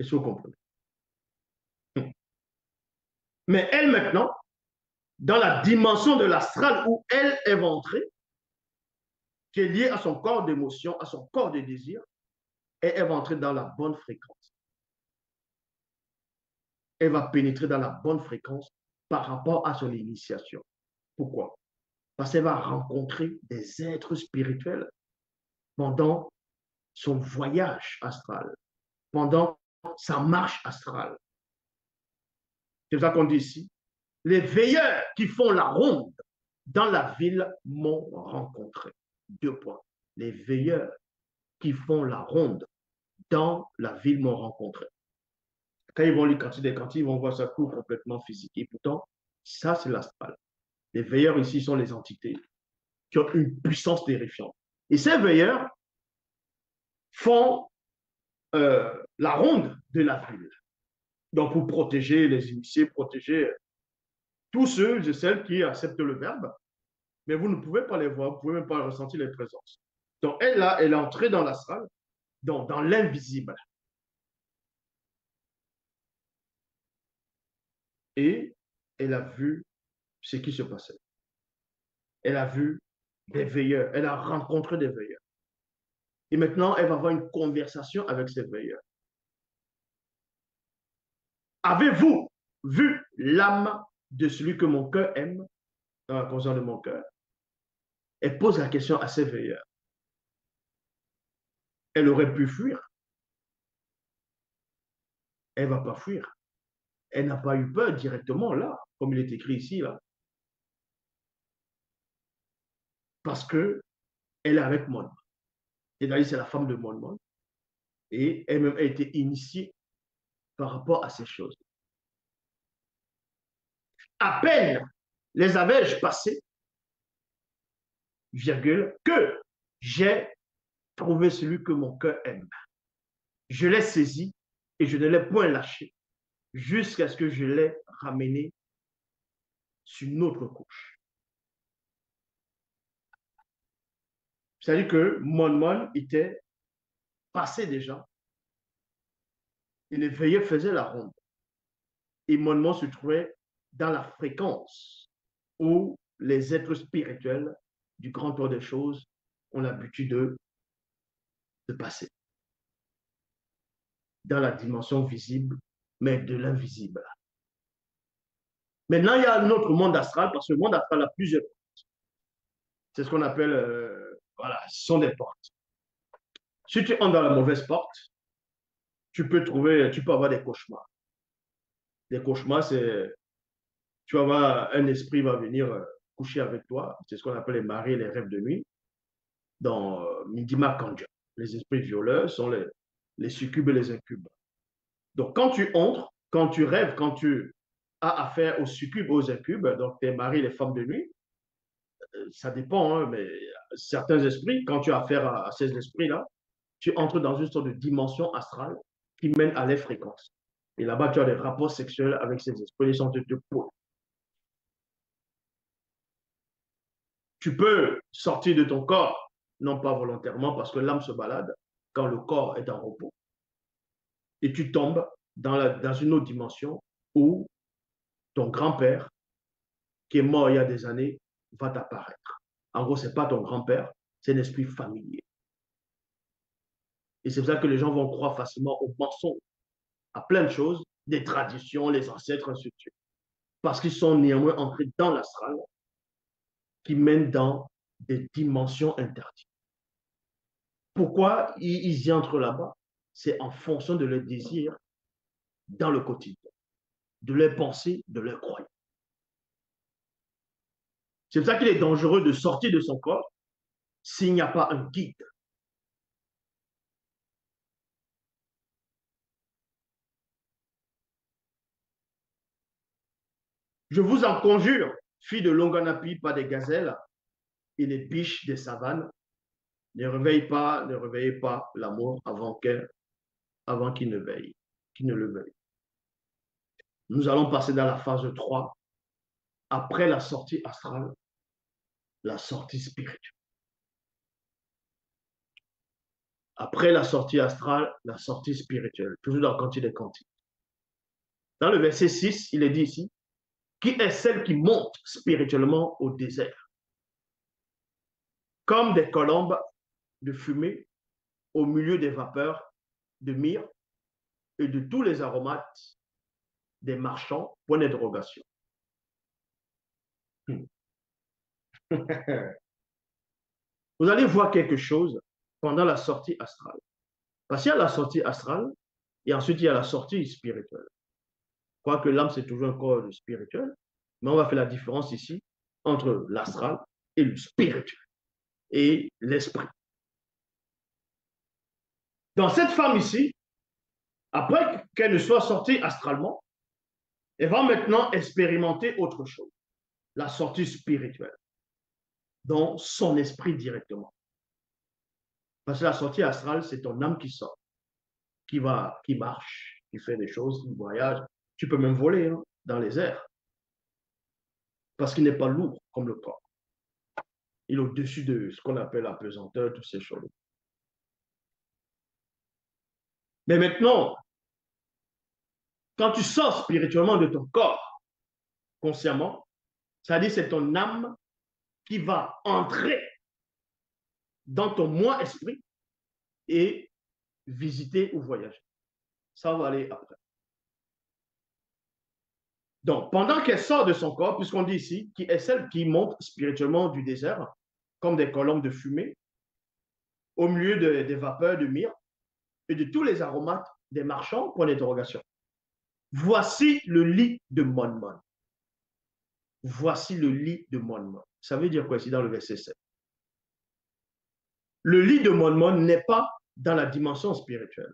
Est-ce que vous comprenez? Mais elle, maintenant, dans la dimension de l'astral où elle va entrer, qui est liée à son corps d'émotion, à son corps de désir, et elle va entrer dans la bonne fréquence. Elle va pénétrer dans la bonne fréquence par rapport à son initiation. Pourquoi? Parce qu'elle va rencontrer des êtres spirituels pendant son voyage astral, pendant sa marche astrale. C'est ça qu'on dit ici. Les veilleurs qui font la ronde dans la ville m'ont rencontré. Deux points. Les veilleurs qui font la ronde dans la ville m'ont rencontré. Quand ils vont lire des cantiques, ils vont voir ça tout complètement physique. Et pourtant, ça, c'est l'astral. Les veilleurs ici sont les entités qui ont une puissance terrifiante. Et ces veilleurs font la ronde de la ville. Donc, pour protéger les initiés, protéger tous ceux et celles qui acceptent le verbe, mais vous ne pouvez pas les voir, vous ne pouvez même pas ressentir les présences. Donc, elle, là, elle est entrée dans l'astral, dans l'invisible. Et elle a vu ce qui se passait. Elle a vu des veilleurs, elle a rencontré des veilleurs. Et maintenant, elle va avoir une conversation avec ces veilleurs. Avez-vous vu l'âme de celui que mon cœur aime dans la conscience de mon cœur? Elle pose la question à ses veilleurs. Elle aurait pu fuir. Elle ne va pas fuir. Elle n'a pas eu peur directement là, comme il est écrit ici, là. Parce que elle est avec Mon. Et d'ailleurs, c'est la femme de Mon. Et elle-même a été initiée par rapport à ces choses. À peine les avais-je passées, virgule, que j'ai trouvé celui que mon cœur aime. Je l'ai saisi et je ne l'ai point lâché jusqu'à ce que je l'ai ramené sur une autre couche. C'est-à-dire que Mon était passé déjà et les veilleux faisaient la ronde. Et Mon se trouvait dans la fréquence où les êtres spirituels du grand tour des choses ont l'habitude de passer. Dans la dimension visible, mais de l'invisible. Maintenant, il y a un autre monde astral, parce que le monde astral a plusieurs portes. C'est ce qu'on appelle, voilà, ce sont des portes. Si tu entres dans la mauvaise porte, tu peux avoir des cauchemars. Des cauchemars, c'est, tu vas voir, un esprit va venir coucher avec toi. C'est ce qu'on appelle les marées, les rêves de nuit. Dans Midima Kanja, les esprits violeurs sont les succubes et les incubes. Donc, quand tu entres, quand tu rêves, quand tu as affaire aux succubes, aux incubes, donc tes maris, les femmes de nuit, ça dépend, hein, mais certains esprits, quand tu as affaire à ces esprits-là, tu entres dans une sorte de dimension astrale qui mène à les fréquences. Et là-bas, tu as des rapports sexuels avec ces esprits, ils sont de deux pôles. Tu peux sortir de ton corps, non pas volontairement, parce que l'âme se balade quand le corps est en repos. Et tu tombes dans une autre dimension où ton grand-père, qui est mort il y a des années, va t'apparaître. En gros, ce n'est pas ton grand-père, c'est un esprit familier. Et c'est pour ça que les gens vont croire facilement aux mensonges, à plein de choses, des traditions, les ancêtres, ainsi de suite. Parce qu'ils sont néanmoins entrés dans l'astral qui mène dans des dimensions interdites. Pourquoi ils y entrent là-bas? C'est en fonction de leurs désirs dans le quotidien, de leurs pensées, de leurs croyances. C'est pour ça qu'il est dangereux de sortir de son corps s'il n'y a pas un guide. Je vous en conjure, filles de Longanapi, pas des gazelles et les biches des savanes, ne réveillez pas l'amour avant qu'il ne veille, qu'il ne le veuille. Nous allons passer dans la phase 3, après la sortie astrale, la sortie spirituelle. Après la sortie astrale, la sortie spirituelle, toujours dans le Cantique des Cantiques. Dans le verset 6, il est dit ici, qui est celle qui monte spirituellement au désert, comme des colombes de fumée au milieu des vapeurs de myrrhe et de tous les aromates des marchands, point d'interrogation. Vous allez voir quelque chose pendant la sortie astrale. Parce qu'il y a la sortie astrale et ensuite il y a la sortie spirituelle. Quoique l'âme, c'est toujours un corps spirituel, mais on va faire la différence ici entre l'astral et le spirituel et l'esprit. Dans cette femme ici, après qu'elle ne soit sortie astralement, elle va maintenant expérimenter autre chose, la sortie spirituelle, dans son esprit directement. Parce que la sortie astrale, c'est ton âme qui sort, qui marche, qui fait des choses, qui voyage. Tu peux même voler hein, dans les airs, parce qu'il n'est pas lourd comme le corps. Il est au-dessus de ce qu'on appelle la pesanteur, toutes ces choses. Mais maintenant, quand tu sors spirituellement de ton corps, consciemment, c'est-à-dire c'est ton âme qui va entrer dans ton moi-esprit et visiter ou voyager. Ça va aller après. Donc, pendant qu'elle sort de son corps, puisqu'on dit ici, qui est celle qui monte spirituellement du désert, comme des colombes de fumée, au milieu des vapeurs de myrrhe et de tous les aromates des marchands, point d'interrogation. Voici le lit de Monmon. Voici le lit de Monmon. Ça veut dire quoi ici dans le verset 7? Le lit de Monmon n'est pas dans la dimension spirituelle.